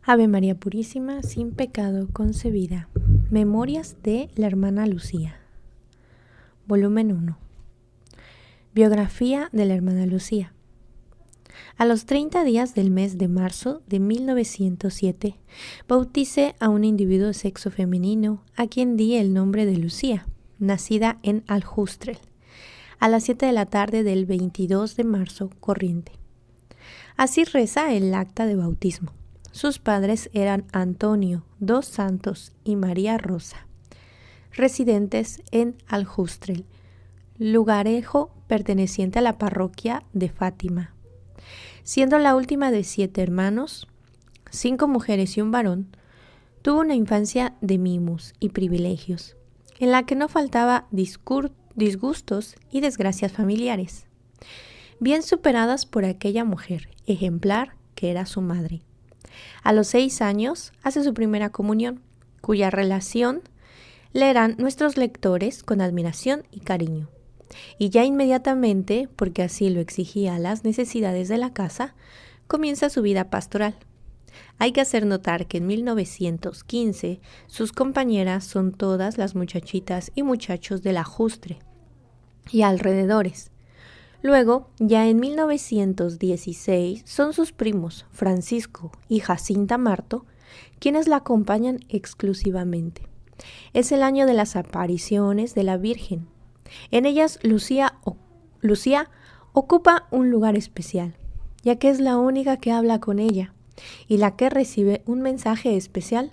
Ave María Purísima, sin pecado concebida. Memorias de la hermana Lucía. Volumen 1. Biografía de la hermana Lucía. A los 30 días del mes de marzo de 1907, bauticé a un individuo de sexo femenino a quien di el nombre de Lucía, nacida en Aljustrel, a las 7 de la tarde del 22 de marzo corriente. Así reza el acta de bautismo. Sus padres eran Antonio dos Santos y María Rosa, residentes en Aljustrel, lugarejo perteneciente a la parroquia de Fátima. Siendo la última de 7 hermanos, 5 mujeres y un varón, tuvo una infancia de mimos y privilegios, en la que no faltaba disgustos y desgracias familiares, bien superadas por aquella mujer ejemplar que era su madre. A los 6 años hace su primera comunión, cuya relación leerán nuestros lectores con admiración y cariño. Y ya inmediatamente, porque así lo exigía las necesidades de la casa, comienza su vida pastoral. Hay que hacer notar que en 1915 sus compañeras son todas las muchachitas y muchachos del Ajustre y alrededores. Luego, ya en 1916, son sus primos Francisco y Jacinta Marto quienes la acompañan exclusivamente. Es el año de las apariciones de la Virgen. En ellas Lucía ocupa un lugar especial, ya que es la única que habla con ella y la que recibe un mensaje especial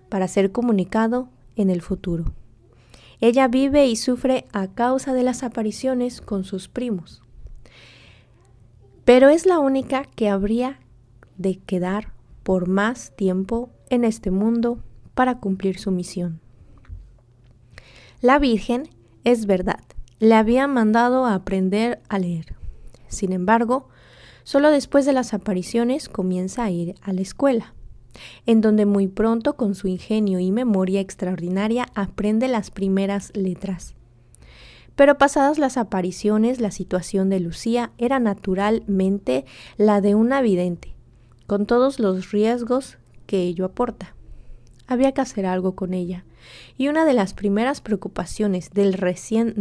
para ser comunicado en el futuro. Ella vive y sufre a causa de las apariciones con sus primos, pero es la única que habría de quedar por más tiempo en este mundo para cumplir su misión. La Virgen, es verdad, le había mandado a aprender a leer. Sin embargo, solo después de las apariciones comienza a ir a la escuela, en donde muy pronto, con su ingenio y memoria extraordinaria, aprende las primeras letras. Pero pasadas las apariciones, la situación de Lucía era naturalmente la de una vidente, con todos los riesgos que ello aporta. Había que hacer algo con ella, y una de las primeras preocupaciones del recién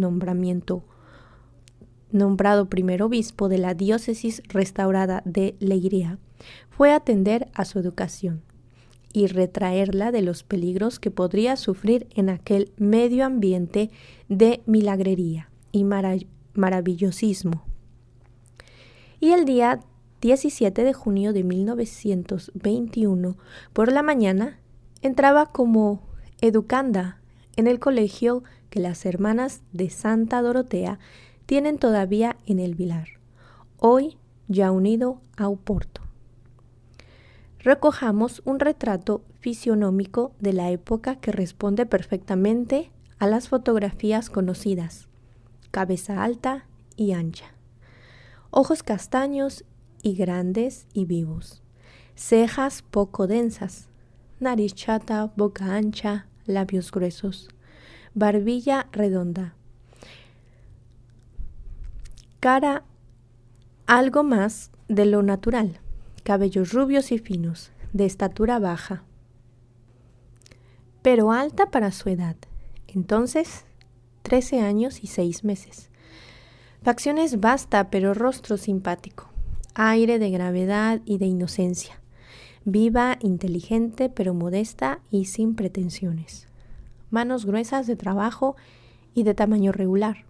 nombrado primer obispo de la diócesis restaurada de Leiria fue atender a su educación y retraerla de los peligros que podría sufrir en aquel medio ambiente de milagrería y maravillosismo. Y el día 17 de junio de 1921, por la mañana, entraba como educanda en el colegio que las hermanas de Santa Dorotea tienen todavía en el Vilar, hoy ya unido a Oporto. Recojamos un retrato fisionómico de la época que responde perfectamente a las fotografías conocidas: cabeza alta y ancha, ojos castaños y grandes y vivos, cejas poco densas, nariz chata, boca ancha, labios gruesos, barbilla redonda, cara algo más de lo natural, cabellos rubios y finos, de estatura baja, pero alta para su edad, entonces 13 años y 6 meses. Facciones vasta, pero rostro simpático, aire de gravedad y de inocencia, viva, inteligente, pero modesta y sin pretensiones, manos gruesas de trabajo y de tamaño regular.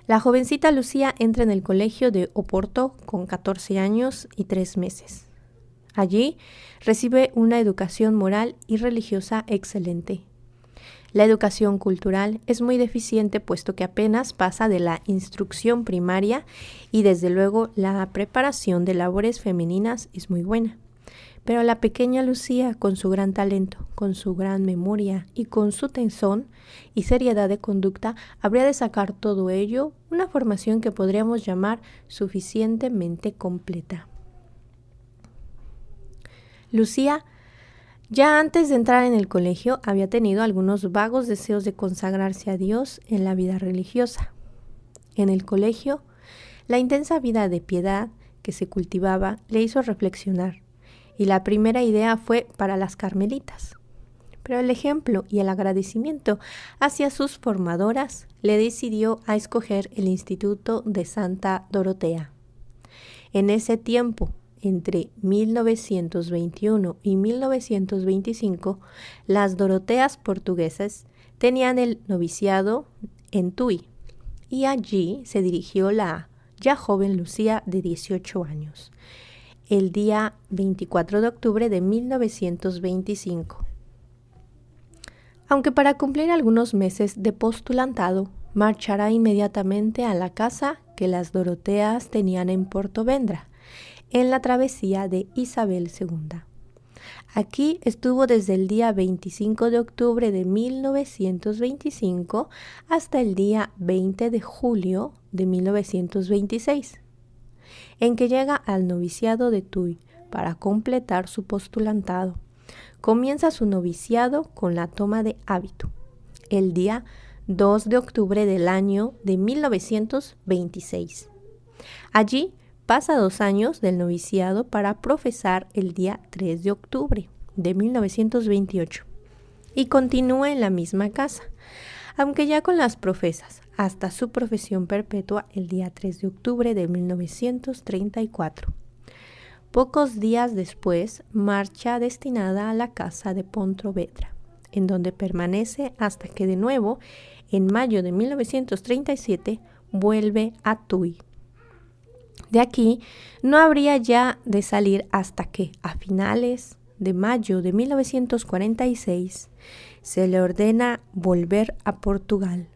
La jovencita Lucía entra en el colegio de Oporto con 14 años y 3 meses. Allí recibe una educación moral y religiosa excelente. La educación cultural es muy deficiente, puesto que apenas pasa de la instrucción primaria, y desde luego la preparación de labores femeninas es muy buena. Pero la pequeña Lucía, con su gran talento, con su gran memoria y con su tesón y seriedad de conducta, habría de sacar todo ello una formación que podríamos llamar suficientemente completa. Lucía, ya antes de entrar en el colegio, había tenido algunos vagos deseos de consagrarse a Dios en la vida religiosa. En el colegio, la intensa vida de piedad que se cultivaba le hizo reflexionar, y la primera idea fue para las carmelitas. Pero el ejemplo y el agradecimiento hacia sus formadoras le decidió a escoger el Instituto de Santa Dorotea. En ese tiempo, entre 1921 y 1925, las Doroteas portuguesas tenían el noviciado en Tui, y allí se dirigió la ya joven Lucía de 18 años, el día 24 de octubre de 1925. Aunque para cumplir algunos meses de postulantado, marchará inmediatamente a la casa que las Doroteas tenían en Portovendra, en la travesía de Isabel II. Aquí estuvo desde el día 25 de octubre de 1925 hasta el día 20 de julio de 1926, en que llega al noviciado de Tui para completar su postulantado. Comienza su noviciado con la toma de hábito, el día 2 de octubre del año de 1926. Allí pasa 2 años del noviciado para profesar el día 3 de octubre de 1928 y continúa en la misma casa, aunque ya con las profesas, hasta su profesión perpetua el día 3 de octubre de 1934. Pocos días después marcha destinada a la casa de Pontevedra, en donde permanece hasta que de nuevo, en mayo de 1937, vuelve a Tui. De aquí no habría ya de salir hasta que, a finales de mayo de 1946, se le ordena volver a Portugal.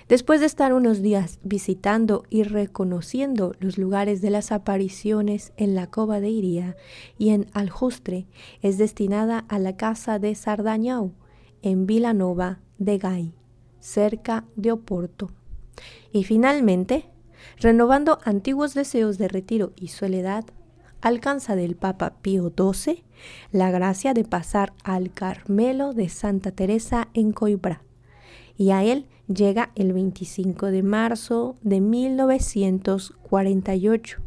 Después de estar unos días visitando y reconociendo los lugares de las apariciones en la Cova de Iria y en Aljustre, es destinada a la casa de Sardañao, en Vilanova de Gai, cerca de Oporto. Y finalmente, renovando antiguos deseos de retiro y soledad, alcanza del Papa Pío XII la gracia de pasar al Carmelo de Santa Teresa en Coimbra, y a él llega el 25 de marzo de 1948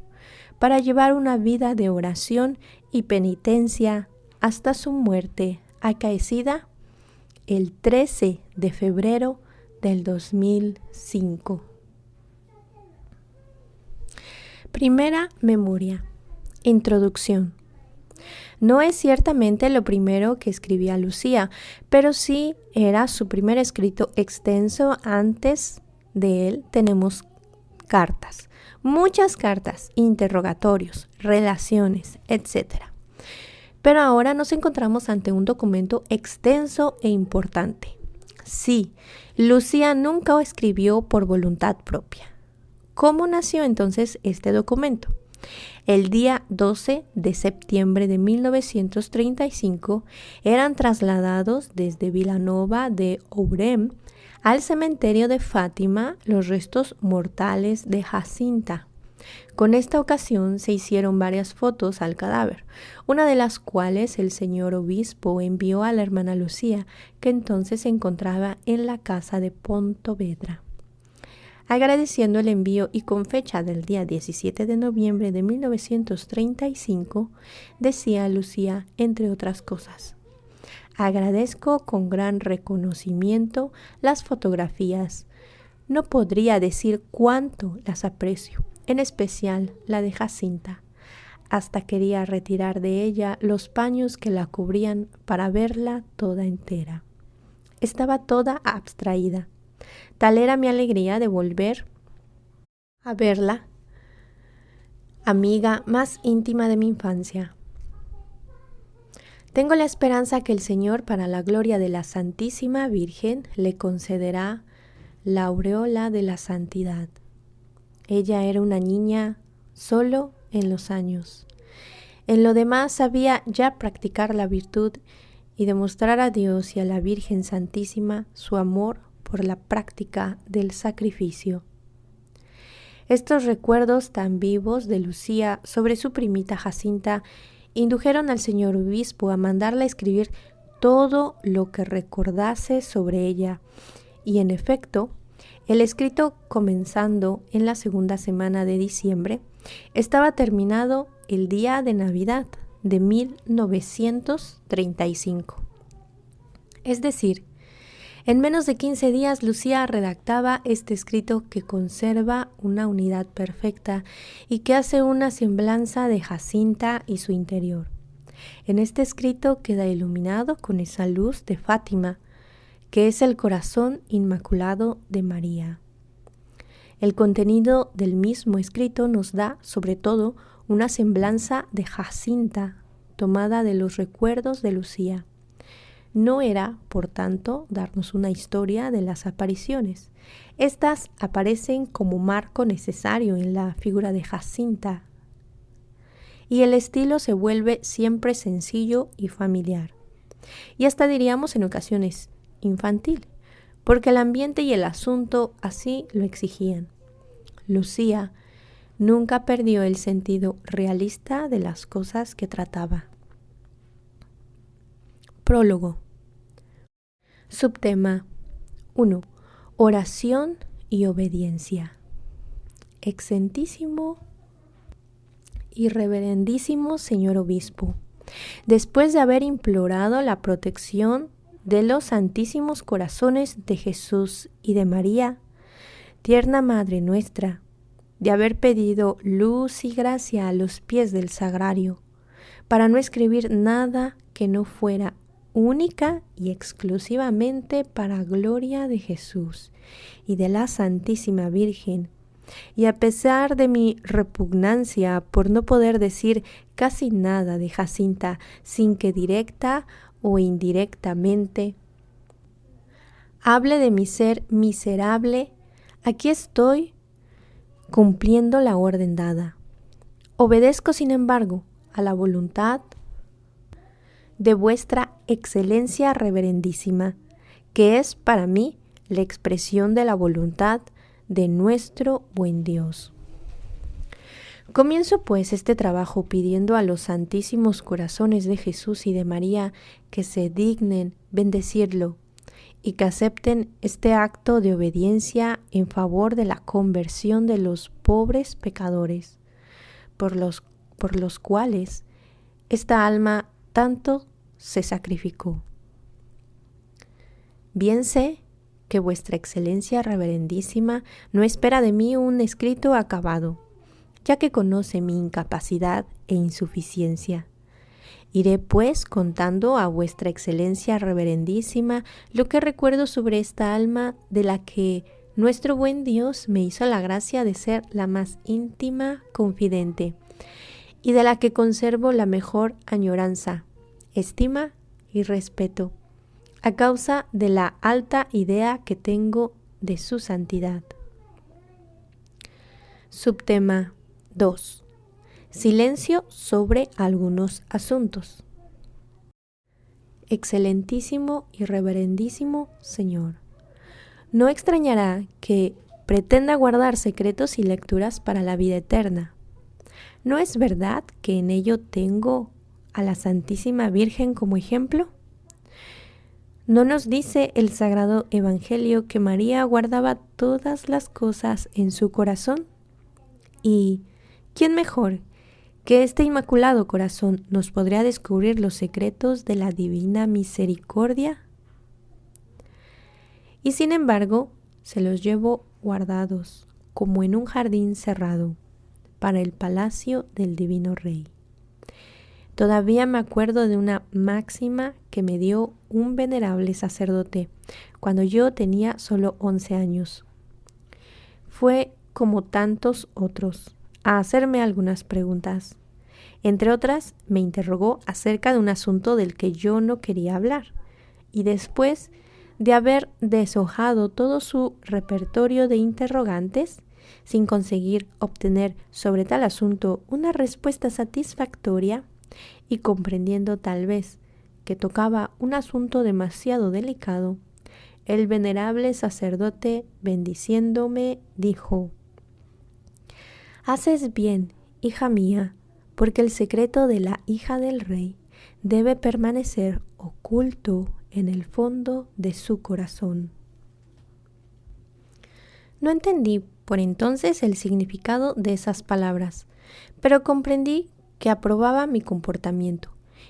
para llevar una vida de oración y penitencia hasta su muerte, acaecida el 13 de febrero del 2005. Primera memoria. Introducción. No es ciertamente lo primero que escribía Lucía, pero sí era su primer escrito extenso. Antes de él tenemos cartas, muchas cartas, interrogatorios, relaciones, etc. Pero ahora nos encontramos ante un documento extenso e importante. Sí, Lucía nunca escribió por voluntad propia. ¿Cómo nació entonces este documento? El día 12 de septiembre de 1935 eran trasladados desde Vilanova de Ourem al cementerio de Fátima los restos mortales de Jacinta. Con esta ocasión se hicieron varias fotos al cadáver, una de las cuales el señor obispo envió a la hermana Lucía, que entonces se encontraba en la casa de Pontevedra. Agradeciendo el envío y con fecha del día 17 de noviembre de 1935, decía Lucía, entre otras cosas: agradezco con gran reconocimiento las fotografías. No podría decir cuánto las aprecio, en especial la de Jacinta. Hasta quería retirar de ella los paños que la cubrían para verla toda entera. Estaba toda abstraída. Tal era mi alegría de volver a verla, amiga más íntima de mi infancia. Tengo la esperanza que el Señor, para la gloria de la Santísima Virgen, le concederá la aureola de la santidad. Ella era una niña solo en los años. En lo demás sabía ya practicar la virtud y demostrar a Dios y a la Virgen Santísima su amor por la práctica del sacrificio. Estos recuerdos tan vivos de Lucía sobre su primita Jacinta indujeron al señor obispo a mandarle escribir todo lo que recordase sobre ella, y en efecto, el escrito, comenzando en la segunda semana de diciembre, estaba terminado el día de Navidad de 1935. Es decir, en menos de 15 días Lucía redactaba este escrito que conserva una unidad perfecta y que hace una semblanza de Jacinta y su interior. En este escrito queda iluminado con esa luz de Fátima, que es el corazón inmaculado de María. El contenido del mismo escrito nos da, sobre todo, una semblanza de Jacinta, tomada de los recuerdos de Lucía. No era, por tanto, darnos una historia de las apariciones. Estas aparecen como marco necesario en la figura de Jacinta, y el estilo se vuelve siempre sencillo y familiar. Y hasta diríamos en ocasiones infantil, porque el ambiente y el asunto así lo exigían. Lucía nunca perdió el sentido realista de las cosas que trataba. Prólogo. Subtema 1. Oración y obediencia. Excelentísimo y reverendísimo señor obispo, después de haber implorado la protección de los santísimos corazones de Jesús y de María, tierna Madre nuestra, de haber pedido luz y gracia a los pies del sagrario, para no escribir nada que no fuera única y exclusivamente para gloria de Jesús y de la Santísima Virgen, y a pesar de mi repugnancia por no poder decir casi nada de Jacinta sin que directa o indirectamente hable de mi ser miserable, aquí estoy cumpliendo la orden dada. Obedezco, sin embargo, a la voluntad de vuestra excelencia reverendísima, que es para mí la expresión de la voluntad de nuestro buen Dios. Comienzo pues este trabajo pidiendo a los santísimos corazones de Jesús y de María que se dignen bendecirlo y que acepten este acto de obediencia en favor de la conversión de los pobres pecadores, por los cuales esta alma tanto se sacrificó. Bien sé que vuestra excelencia reverendísima no espera de mí un escrito acabado, ya que conoce mi incapacidad e insuficiencia. Iré pues contando a vuestra excelencia reverendísima lo que recuerdo sobre esta alma de la que nuestro buen Dios me hizo la gracia de ser la más íntima confidente y de la que conservo la mejor añoranza, estima y respeto, a causa de la alta idea que tengo de su santidad. Subtema 2. Silencio sobre algunos asuntos. Excelentísimo y reverendísimo Señor, no extrañará que pretenda guardar secretos y lecturas para la vida eterna. ¿No es verdad que en ello tengo a la Santísima Virgen como ejemplo? ¿No nos dice el Sagrado Evangelio que María guardaba todas las cosas en su corazón? ¿Y quién mejor que este inmaculado corazón nos podría descubrir los secretos de la divina misericordia? Y sin embargo, se los llevo guardados, como en un jardín cerrado, para el palacio del Divino Rey. Todavía me acuerdo de una máxima que me dio un venerable sacerdote cuando yo tenía solo 11 años. Fue, como tantos otros, a hacerme algunas preguntas. Entre otras, me interrogó acerca de un asunto del que yo no quería hablar, y después de haber deshojado todo su repertorio de interrogantes, sin conseguir obtener sobre tal asunto una respuesta satisfactoria, y comprendiendo tal vez que tocaba un asunto demasiado delicado, el venerable sacerdote, bendiciéndome, dijo: «Haces bien, hija mía, porque el secreto de la hija del rey debe permanecer oculto en el fondo de su corazón». No entendí por entonces el significado de esas palabras, pero comprendí que aprobaba mi comportamiento,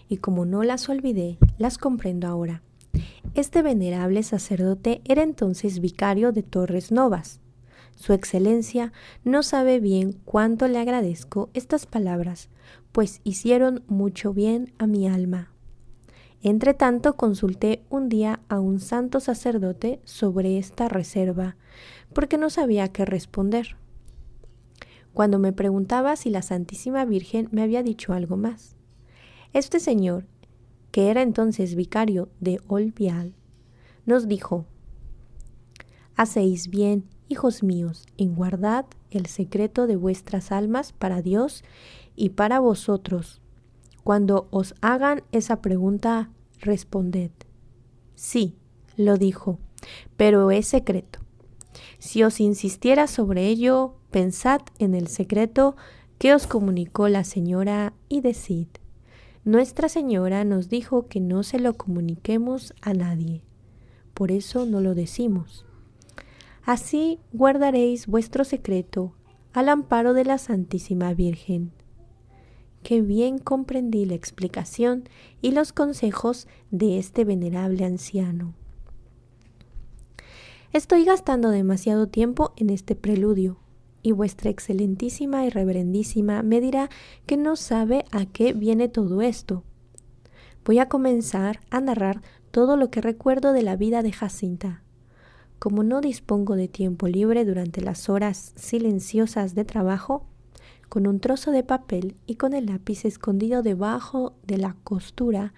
y como no las olvidé, las comprendo ahora. Este venerable sacerdote era entonces vicario de Torres Novas. Su Excelencia no sabe bien cuánto le agradezco estas palabras, pues hicieron mucho bien a mi alma. Entretanto, consulté un día a un santo sacerdote sobre esta reserva, porque no sabía qué responder. Cuando me preguntaba si la Santísima Virgen me había dicho algo más. Este señor, que era entonces vicario de Olvial, nos dijo: «Hacéis bien, hijos míos, en guardad el secreto de vuestras almas para Dios y para vosotros. Cuando os hagan esa pregunta, responded: sí, lo dijo, pero es secreto. Si os insistiera sobre ello, pensad en el secreto que os comunicó la señora y decid: Nuestra Señora nos dijo que no se lo comuniquemos a nadie, por eso no lo decimos. Así guardaréis vuestro secreto al amparo de la Santísima Virgen». Qué bien comprendí la explicación y los consejos de este venerable anciano. Estoy gastando demasiado tiempo en este preludio, y vuestra excelentísima y reverendísima me dirá que no sabe a qué viene todo esto. Voy a comenzar a narrar todo lo que recuerdo de la vida de Jacinta. Como no dispongo de tiempo libre durante las horas silenciosas de trabajo, con un trozo de papel y con el lápiz escondido debajo de la costura,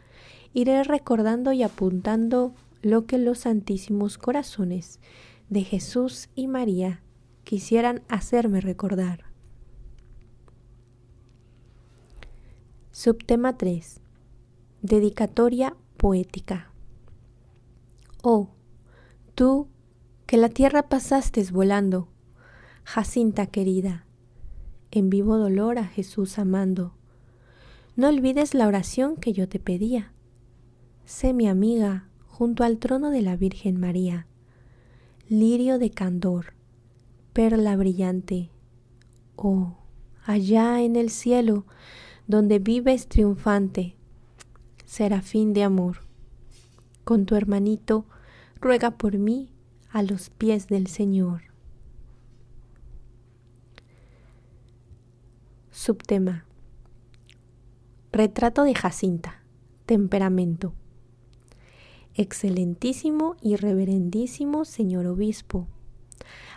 iré recordando y apuntando lo que los santísimos corazones de Jesús y María quisieran hacerme recordar. Subtema 3. Dedicatoria poética. Oh, tú que la tierra pasaste volando, Jacinta querida, en vivo dolor a Jesús amando, no olvides la oración que yo te pedía. Sé mi amiga junto al trono de la Virgen María, lirio de candor, perla brillante. Oh, allá en el cielo, donde vives triunfante, serafín de amor, con tu hermanito ruega por mí a los pies del Señor. Subtema: Retrato de Jacinta. Temperamento. Excelentísimo y reverendísimo señor obispo,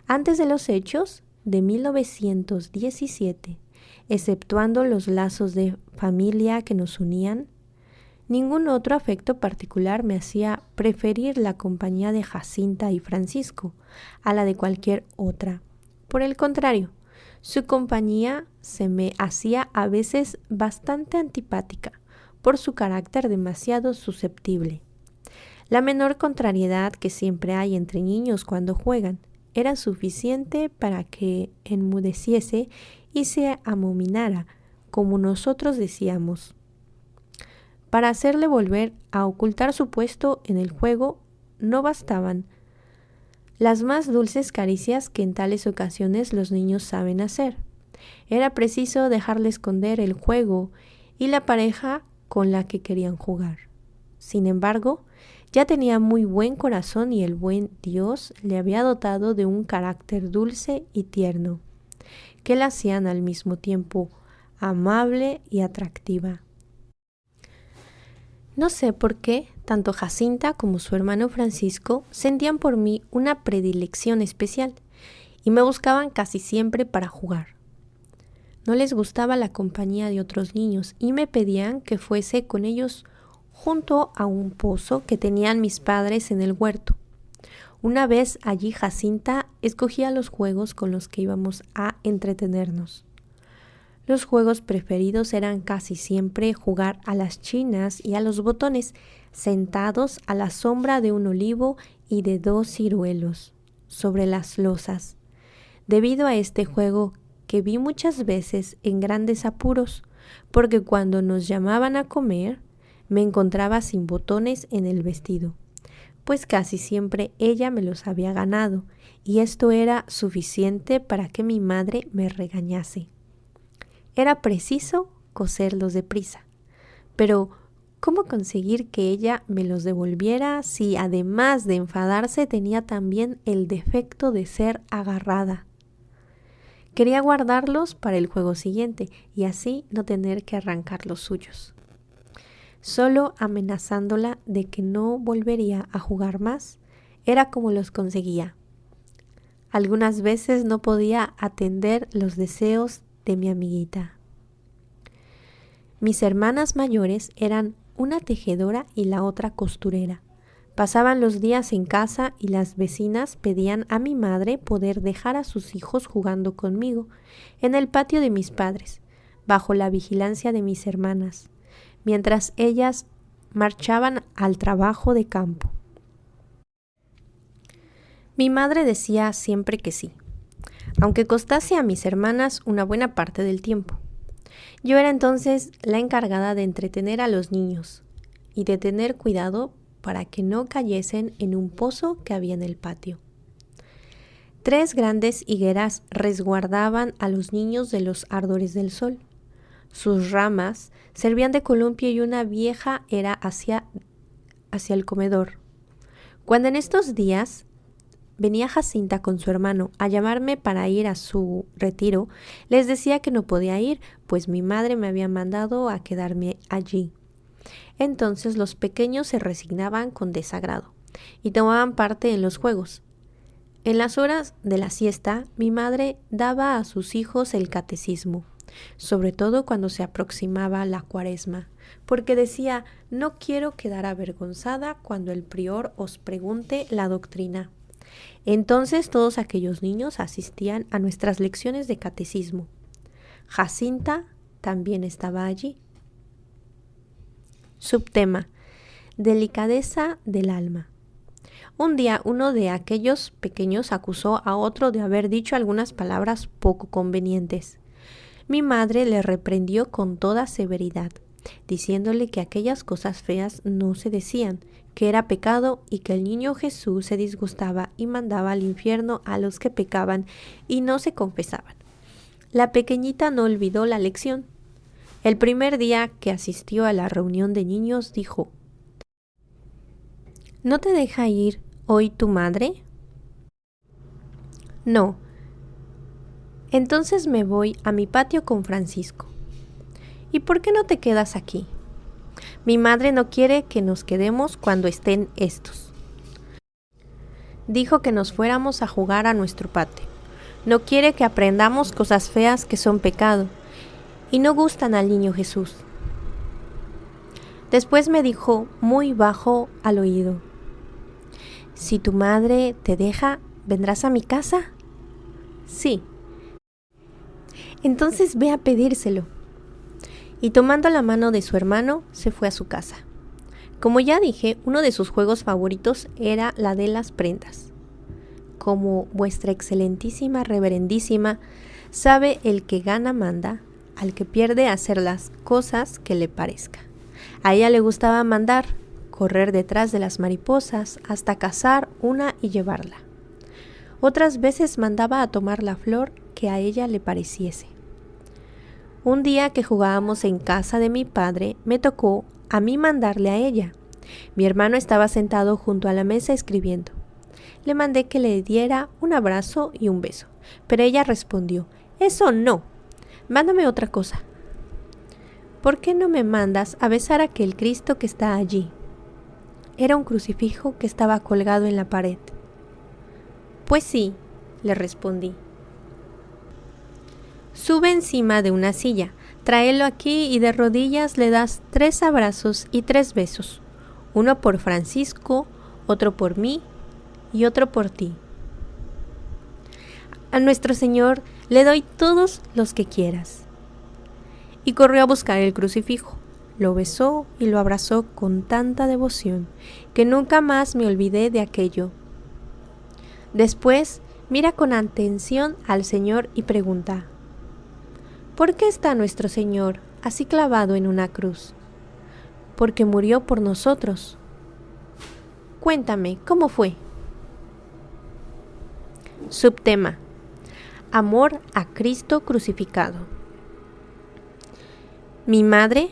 antes de los hechos de 1917, exceptuando los lazos de familia que nos unían, ningún otro afecto particular me hacía preferir la compañía de Jacinta y Francisco a la de cualquier otra. Por el contrario, su compañía se me hacía a veces bastante antipática por su carácter demasiado susceptible. La menor contrariedad que siempre hay entre niños cuando juegan era suficiente para que enmudeciese y se amominara, como nosotros decíamos. Para hacerle volver a ocultar su puesto en el juego no bastaban las más dulces caricias que en tales ocasiones los niños saben hacer. Era preciso dejarle esconder el juego y la pareja con la que querían jugar. Sin embargo, ya tenía muy buen corazón y el buen Dios le había dotado de un carácter dulce y tierno, que la hacían al mismo tiempo amable y atractiva. No sé por qué tanto Jacinta como su hermano Francisco sentían por mí una predilección especial y me buscaban casi siempre para jugar. No les gustaba la compañía de otros niños y me pedían que fuese con ellos junto a un pozo que tenían mis padres en el huerto. Una vez allí Jacinta escogía los juegos con los que íbamos a entretenernos. Los juegos preferidos eran casi siempre jugar a las chinas y a los botones, sentados a la sombra de un olivo y de 2 ciruelos sobre las losas. Debido a este juego que vi muchas veces en grandes apuros, porque cuando nos llamaban a comer, me encontraba sin botones en el vestido, pues casi siempre ella me los había ganado, y esto era suficiente para que mi madre me regañase. Era preciso coserlos deprisa. Pero, ¿cómo conseguir que ella me los devolviera si, además de enfadarse, tenía también el defecto de ser agarrada? Quería guardarlos para el juego siguiente y así no tener que arrancar los suyos. Solo amenazándola de que no volvería a jugar más, era como los conseguía. Algunas veces no podía atender los deseos de mi amiguita. Mis hermanas mayores eran una tejedora y la otra costurera. Pasaban los días en casa y las vecinas pedían a mi madre poder dejar a sus hijos jugando conmigo en el patio de mis padres, bajo la vigilancia de mis hermanas, mientras ellas marchaban al trabajo de campo. Mi madre decía siempre que sí, aunque costase a mis hermanas una buena parte del tiempo. Yo era entonces la encargada de entretener a los niños y de tener cuidado para que no cayesen en un pozo que había en el patio. 3 grandes higueras resguardaban a los niños de los ardores del sol. Sus ramas servían de columpio y una vieja era hacia el comedor. Cuando en estos días venía Jacinta con su hermano a llamarme para ir a su retiro, les decía que no podía ir, pues mi madre me había mandado a quedarme allí. Entonces los pequeños se resignaban con desagrado y tomaban parte en los juegos. En las horas de la siesta, mi madre daba a sus hijos el catecismo, sobre todo cuando se aproximaba la Cuaresma, porque decía: no quiero quedar avergonzada cuando el prior os pregunte la doctrina. Entonces todos aquellos niños asistían a nuestras lecciones de catecismo. Jacinta también estaba allí. Subtema: delicadeza del alma. Un día uno de aquellos pequeños acusó a otro de haber dicho algunas palabras poco convenientes. Mi madre le reprendió con toda severidad, diciéndole que aquellas cosas feas no se decían, que era pecado y que el niño Jesús se disgustaba y mandaba al infierno a los que pecaban y no se confesaban. La pequeñita no olvidó la lección. El primer día que asistió a la reunión de niños dijo: ¿no te deja ir hoy tu madre? No. Entonces me voy a mi patio con Francisco. ¿Y por qué no te quedas aquí? Mi madre no quiere que nos quedemos cuando estén estos. Dijo que nos fuéramos a jugar a nuestro patio. No quiere que aprendamos cosas feas que son pecado y no gustan al niño Jesús. Después me dijo muy bajo al oído: si tu madre te deja, ¿vendrás a mi casa? Sí. Entonces ve a pedírselo. Y tomando la mano de su hermano, se fue a su casa. Como ya dije, uno de sus juegos favoritos era la de las prendas. Como vuestra excelentísima reverendísima sabe, el que gana manda, al que pierde hacer las cosas que le parezca. A ella le gustaba mandar, correr detrás de las mariposas hasta cazar una y llevarla. Otras veces mandaba a tomar la flor que a ella le pareciese. Un día que jugábamos en casa de mi padre, me tocó a mí mandarle a ella. Mi hermano estaba sentado junto a la mesa escribiendo. Le mandé que le diera un abrazo y un beso, pero ella respondió: eso no, mándame otra cosa. ¿Por qué no me mandas a besar a aquel Cristo que está allí? Era un crucifijo que estaba colgado en la pared. Pues sí, le respondí. Sube encima de una silla, tráelo aquí y de rodillas le das 3 abrazos y 3 besos, uno por Francisco, otro por mí y otro por ti. A nuestro Señor le doy todos los que quieras. Y corrió a buscar el crucifijo, lo besó y lo abrazó con tanta devoción que nunca más me olvidé de aquello. Después mira con atención al Señor y pregunta: ¿por qué está nuestro Señor así clavado en una cruz? Porque murió por nosotros. Cuéntame, ¿cómo fue? Subtema: amor a Cristo crucificado. Mi madre,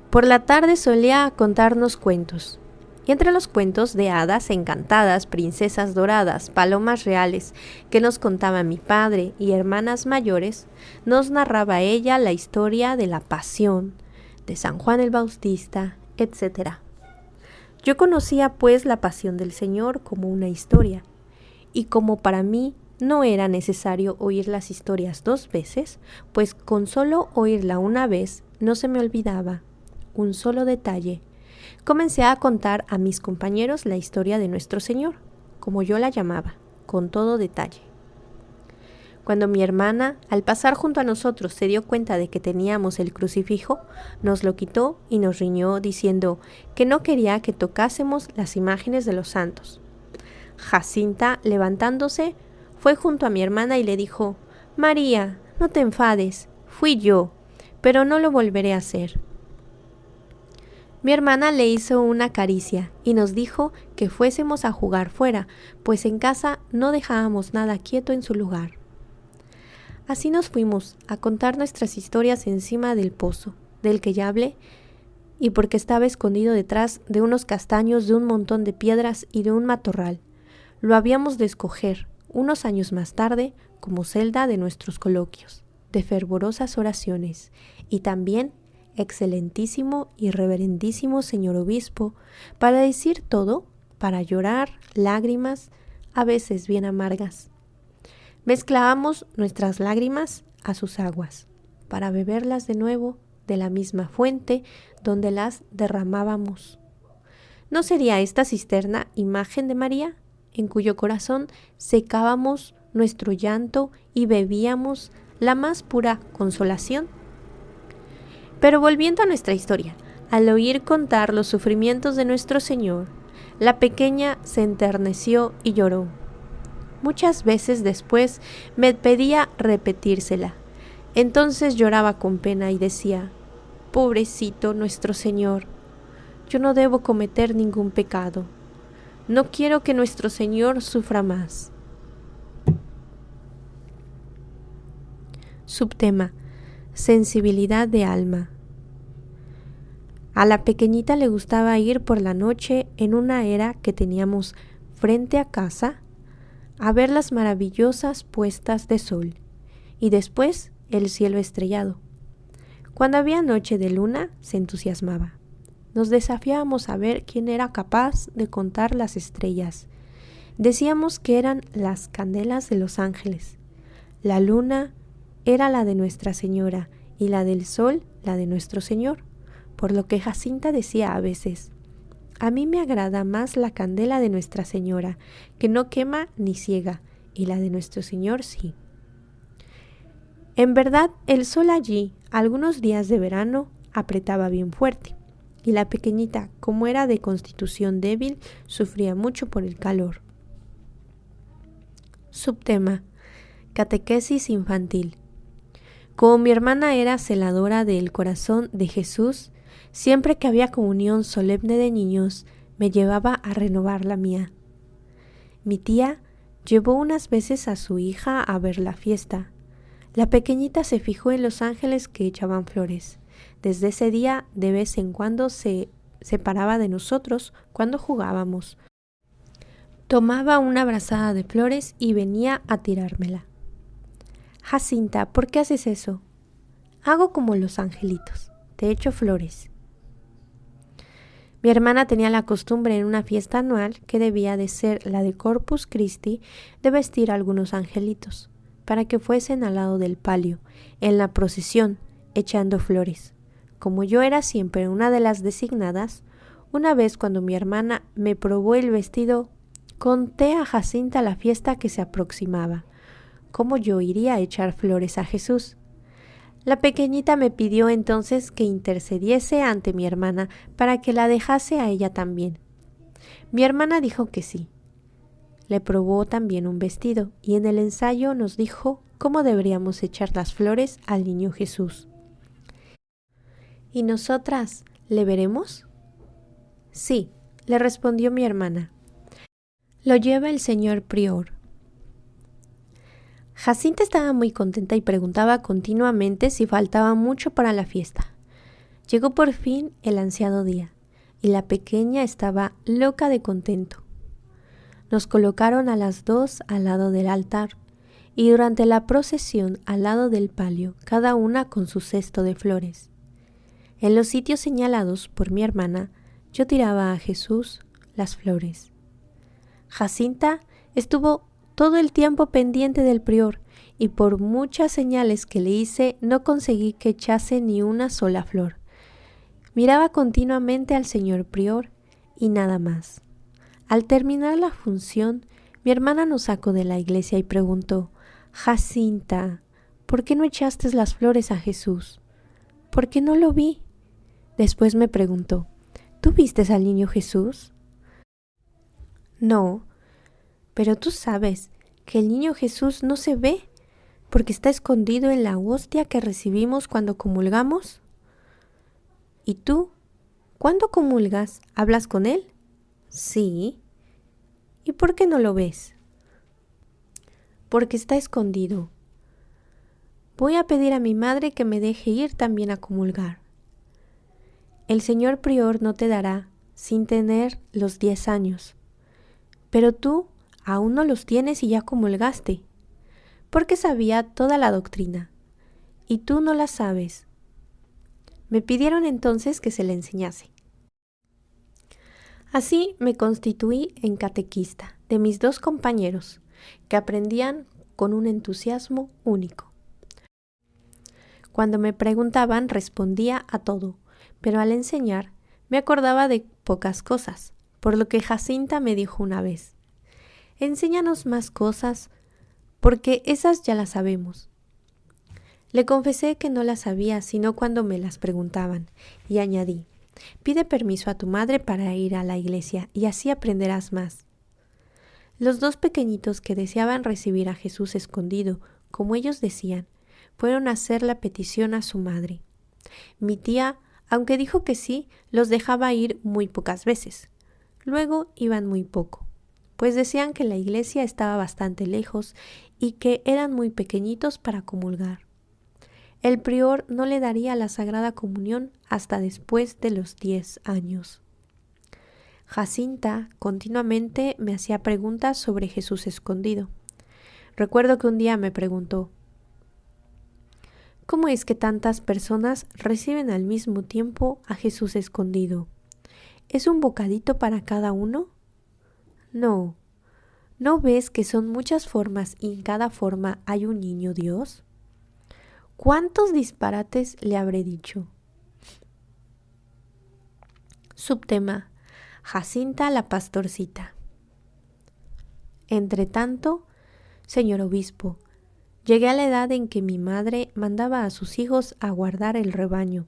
por la tarde solía contarnos cuentos. Y entre los cuentos de hadas encantadas, princesas doradas, palomas reales, que nos contaba mi padre y hermanas mayores, nos narraba ella la historia de la Pasión, de San Juan el Bautista, etc. Yo conocía pues la Pasión del Señor como una historia, y como para mí no era necesario oír las historias 2 veces, pues con solo oírla una vez no se me olvidaba un solo detalle. Comencé a contar a mis compañeros la historia de nuestro Señor, como yo la llamaba, con todo detalle. Cuando mi hermana, al pasar junto a nosotros, se dio cuenta de que teníamos el crucifijo, nos lo quitó y nos riñó diciendo que no quería que tocásemos las imágenes de los santos. Jacinta, levantándose, fue junto a mi hermana y le dijo: «María, no te enfades, fui yo, pero no lo volveré a hacer». Mi hermana le hizo una caricia y nos dijo que fuésemos a jugar fuera, pues en casa no dejábamos nada quieto en su lugar. Así nos fuimos a contar nuestras historias encima del pozo, del que ya hablé, y porque estaba escondido detrás de unos castaños, de un montón de piedras y de un matorral. Lo habíamos de escoger, unos años más tarde, como celda de nuestros coloquios, de fervorosas oraciones, y también excelentísimo y reverendísimo señor obispo, para decir todo, para llorar lágrimas, a veces bien amargas. Mezclábamos nuestras lágrimas a sus aguas, para beberlas de nuevo de la misma fuente donde las derramábamos. ¿No sería esta cisterna imagen de María, en cuyo corazón secábamos nuestro llanto y bebíamos la más pura consolación? Pero volviendo a nuestra historia, al oír contar los sufrimientos de nuestro Señor, la pequeña se enterneció y lloró. Muchas veces después me pedía repetírsela. Entonces lloraba con pena y decía: «Pobrecito nuestro Señor, yo no debo cometer ningún pecado. No quiero que nuestro Señor sufra más». Subtema: sensibilidad de alma. A la pequeñita le gustaba ir por la noche en una era que teníamos frente a casa a ver las maravillosas puestas de sol y después el cielo estrellado. Cuando había noche de luna se entusiasmaba. Nos desafiábamos a ver quién era capaz de contar las estrellas. Decíamos que eran las candelas de los ángeles. La luna era la de Nuestra Señora y la del sol la de nuestro Señor, por lo que Jacinta decía a veces: «A mí me agrada más la candela de Nuestra Señora, que no quema ni ciega, y la de nuestro Señor sí». En verdad, el sol allí, algunos días de verano, apretaba bien fuerte, y la pequeñita, como era de constitución débil, sufría mucho por el calor. Subtema: catequesis infantil. Como mi hermana era celadora del corazón de Jesús, siempre que había comunión solemne de niños, me llevaba a renovar la mía. Mi tía llevó unas veces a su hija a ver la fiesta. La pequeñita se fijó en los ángeles que echaban flores. Desde ese día, de vez en cuando se separaba de nosotros cuando jugábamos. Tomaba una brazada de flores y venía a tirármela. «Jacinta, ¿por qué haces eso?» «Hago como los angelitos, te echo flores». Mi hermana tenía la costumbre en una fiesta anual, que debía de ser la de Corpus Christi, de vestir a algunos angelitos, para que fuesen al lado del palio, en la procesión, echando flores. Como yo era siempre una de las designadas, una vez cuando mi hermana me probó el vestido, conté a Jacinta la fiesta que se aproximaba, cómo yo iría a echar flores a Jesús. La pequeñita me pidió entonces que intercediese ante mi hermana para que la dejase a ella también. Mi hermana dijo que sí. Le probó también un vestido y en el ensayo nos dijo cómo deberíamos echar las flores al niño Jesús. ¿Y nosotras le veremos? Sí, le respondió mi hermana. Lo lleva el señor prior. Jacinta estaba muy contenta y preguntaba continuamente si faltaba mucho para la fiesta. Llegó por fin el ansiado día, y la pequeña estaba loca de contento. Nos colocaron a las dos al lado del altar, y durante la procesión al lado del palio, cada una con su cesto de flores. En los sitios señalados por mi hermana, yo tiraba a Jesús las flores. Jacinta estuvo todo el tiempo pendiente del prior, y por muchas señales que le hice no conseguí que echase ni una sola flor. Miraba continuamente al señor prior y nada más. Al terminar la función, mi hermana nos sacó de la iglesia y preguntó: «Jacinta, ¿por qué no echaste las flores a Jesús?» «¿Por qué no lo vi?» Después me preguntó: «¿Tú vistes al niño Jesús?» «No, pero tú sabes que el niño Jesús no se ve porque está escondido en la hostia que recibimos cuando comulgamos». «¿Y tú, cuando comulgas, hablas con él?» «Sí». «¿Y por qué no lo ves?» «Porque está escondido. Voy a pedir a mi madre que me deje ir también a comulgar». «El señor prior no te dará sin tener los 10 años, pero tú aún no los tienes y ya comulgaste, porque sabía toda la doctrina, y tú no la sabes». Me pidieron entonces que se le enseñase. Así me constituí en catequista de mis 2 compañeros, que aprendían con un entusiasmo único. Cuando me preguntaban respondía a todo, pero al enseñar me acordaba de pocas cosas, por lo que Jacinta me dijo una vez: «Enséñanos más cosas, porque esas ya las sabemos». Le confesé que no las sabía sino cuando me las preguntaban, y añadí: «Pide permiso a tu madre para ir a la iglesia y así aprenderás más». Los 2 pequeñitos que deseaban recibir a Jesús escondido, como ellos decían, fueron a hacer la petición a su madre. Mi tía, aunque dijo que sí, los dejaba ir muy pocas veces. Luego iban muy poco, pues decían que la iglesia estaba bastante lejos y que eran muy pequeñitos para comulgar. El prior no le daría la Sagrada Comunión hasta después de los 10 años. Jacinta continuamente me hacía preguntas sobre Jesús escondido. Recuerdo que un día me preguntó: «¿Cómo es que tantas personas reciben al mismo tiempo a Jesús escondido? ¿Es un bocadito para cada uno?» «No. ¿No ves que son muchas formas y en cada forma hay un niño Dios?» ¿Cuántos disparates le habré dicho? Subtema: Jacinta la pastorcita. Entretanto, señor obispo, llegué a la edad en que mi madre mandaba a sus hijos a guardar el rebaño.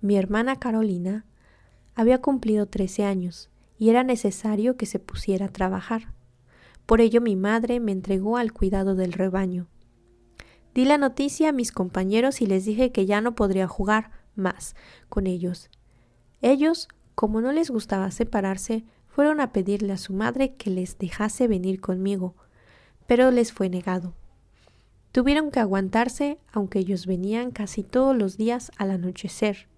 Mi hermana Carolina había cumplido 13 años y era necesario que se pusiera a trabajar. Por ello mi madre me entregó al cuidado del rebaño. Di la noticia a mis compañeros y les dije que ya no podría jugar más con ellos. Ellos, como no les gustaba separarse, fueron a pedirle a su madre que les dejase venir conmigo, pero les fue negado. Tuvieron que aguantarse, aunque ellos venían casi todos los días al anochecer,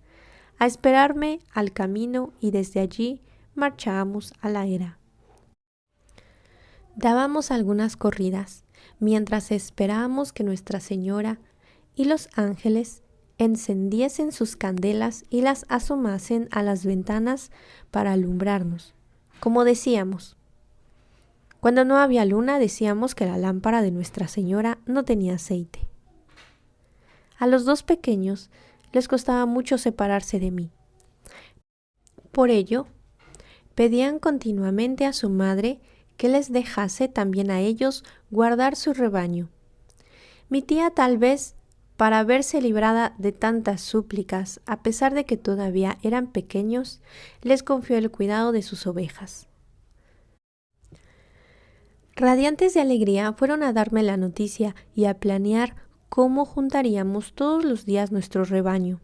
a esperarme al camino y desde allí marchábamos a la era. Dábamos algunas corridas, mientras esperábamos que Nuestra Señora y los ángeles encendiesen sus candelas y las asomasen a las ventanas para alumbrarnos. Como decíamos, cuando no había luna decíamos que la lámpara de Nuestra Señora no tenía aceite. A los 2 pequeños les costaba mucho separarse de mí. Por ello, pedían continuamente a su madre que les dejase también a ellos guardar su rebaño. Mi tía, tal vez para verse librada de tantas súplicas, a pesar de que todavía eran pequeños, les confió el cuidado de sus ovejas. Radiantes de alegría fueron a darme la noticia y a planear cómo juntaríamos todos los días nuestro rebaño.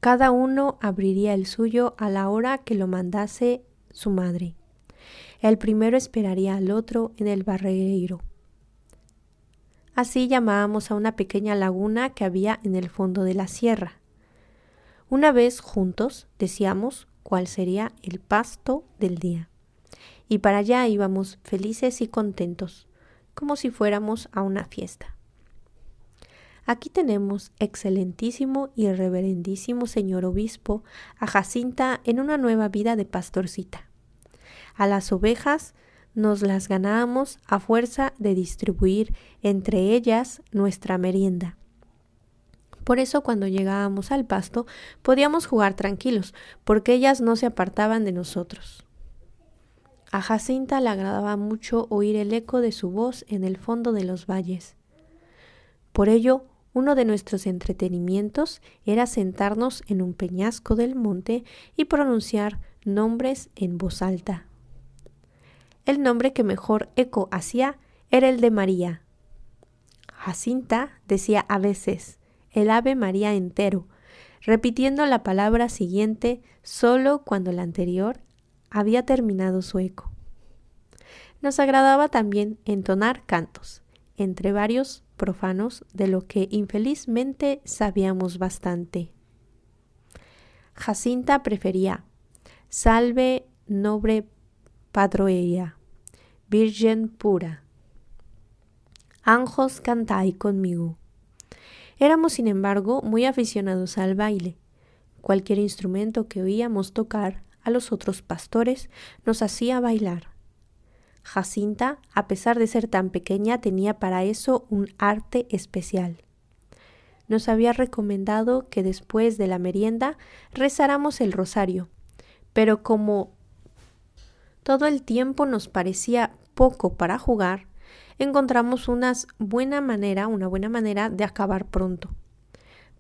Cada uno abriría el suyo a la hora que lo mandase su madre. El primero esperaría al otro en el barreiro. Así llamábamos a una pequeña laguna que había en el fondo de la sierra. Una vez juntos decíamos cuál sería el pasto del día. Y para allá íbamos felices y contentos, como si fuéramos a una fiesta. Aquí tenemos, excelentísimo y reverendísimo señor obispo, a Jacinta en una nueva vida de pastorcita. A las ovejas nos las ganábamos a fuerza de distribuir entre ellas nuestra merienda. Por eso cuando llegábamos al pasto podíamos jugar tranquilos, porque ellas no se apartaban de nosotros. A Jacinta le agradaba mucho oír el eco de su voz en el fondo de los valles. Por ello, uno de nuestros entretenimientos era sentarnos en un peñasco del monte y pronunciar nombres en voz alta. El nombre que mejor eco hacía era el de María. Jacinta decía a veces el Ave María entero, repitiendo la palabra siguiente solo cuando la anterior había terminado su eco. Nos agradaba también entonar cantos, entre varios profanos, de lo que infelizmente sabíamos bastante. Jacinta prefería Salve nobre padroeia, Virgen pura. Anjos cantai conmigo. Éramos, sin embargo, muy aficionados al baile. Cualquier instrumento que oíamos tocar a los otros pastores nos hacía bailar. Jacinta, a pesar de ser tan pequeña, tenía para eso un arte especial. Nos había recomendado que después de la merienda rezáramos el rosario, pero como todo el tiempo nos parecía poco para jugar, encontramos una buena manera de acabar pronto.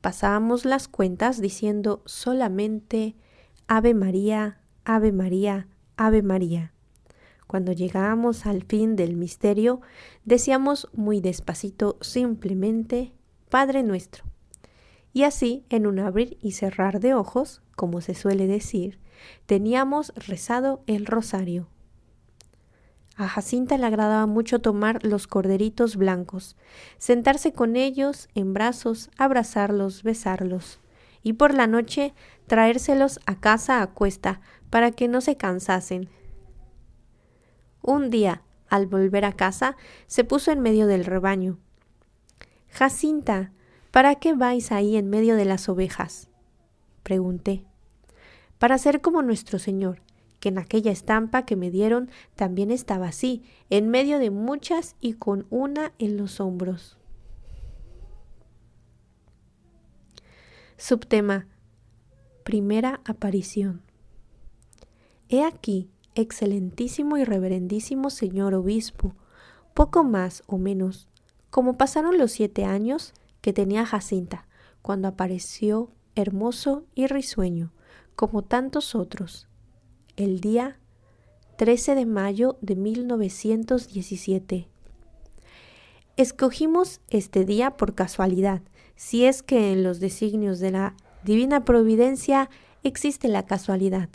Pasábamos las cuentas diciendo solamente Ave María, Ave María, Ave María. Cuando llegábamos al fin del misterio, decíamos muy despacito simplemente Padre Nuestro. Y así, en un abrir y cerrar de ojos, como se suele decir, teníamos rezado el rosario. A Jacinta le agradaba mucho tomar los corderitos blancos, sentarse con ellos en brazos, abrazarlos, besarlos, y por la noche traérselos a casa a cuesta para que no se cansasen. Un día, al volver a casa, se puso en medio del rebaño. Jacinta, ¿para qué vais ahí en medio de las ovejas?, pregunté. Para ser como nuestro Señor, que en aquella estampa que me dieron también estaba así, en medio de muchas y con una en los hombros. Subtema: Primera aparición. He aquí, excelentísimo y reverendísimo señor obispo, poco más o menos, como pasaron los 7 años que tenía Jacinta, cuando apareció hermoso y risueño, como tantos otros, el día 13 de mayo de 1917. Escogimos este día por casualidad, si es que en los designios de la divina providencia existe la casualidad,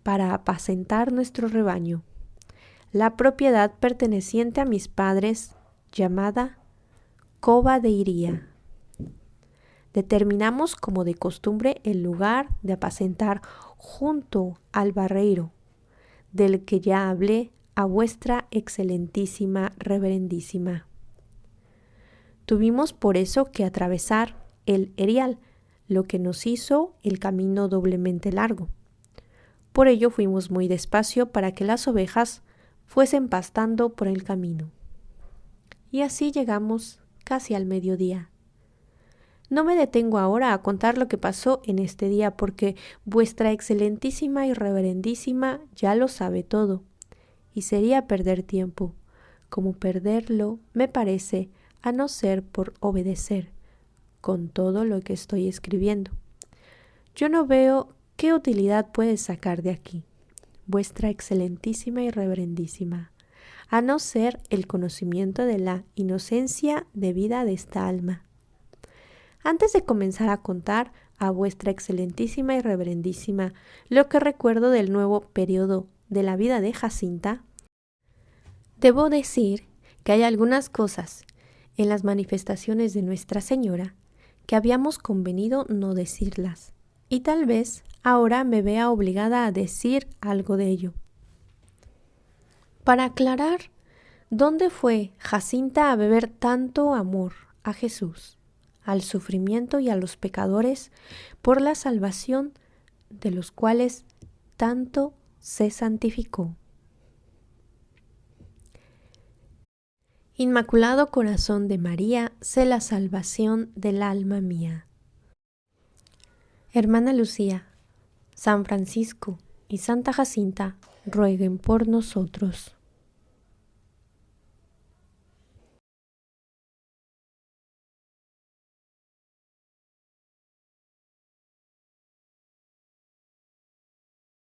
para apacentar nuestro rebaño, la propiedad perteneciente a mis padres, llamada Cova de Iría. Determinamos, como de costumbre, el lugar de apacentar junto al barreiro, del que ya hablé a vuestra excelentísima reverendísima. Tuvimos por eso que atravesar el erial, lo que nos hizo el camino doblemente largo. Por ello fuimos muy despacio para que las ovejas fuesen pastando por el camino. Y así llegamos casi al mediodía. No me detengo ahora a contar lo que pasó en este día, porque vuestra excelentísima y reverendísima ya lo sabe todo, y sería perder tiempo, como perderlo me parece, a no ser por obedecer, con todo lo que estoy escribiendo. Yo no veo qué utilidad puede sacar de aquí, vuestra excelentísima y reverendísima, a no ser el conocimiento de la inocencia de vida de esta alma. Antes de comenzar a contar a vuestra excelentísima y reverendísima lo que recuerdo del nuevo periodo de la vida de Jacinta, debo decir que hay algunas cosas en las manifestaciones de Nuestra Señora que habíamos convenido no decirlas, y tal vez ahora me vea obligada a decir algo de ello. Para aclarar, ¿dónde fue Jacinta a beber tanto amor a Jesús, al sufrimiento y a los pecadores por la salvación de los cuales tanto se santificó? Inmaculado Corazón de María, sé la salvación del alma mía. Hermana Lucía, San Francisco y Santa Jacinta, rueguen por nosotros.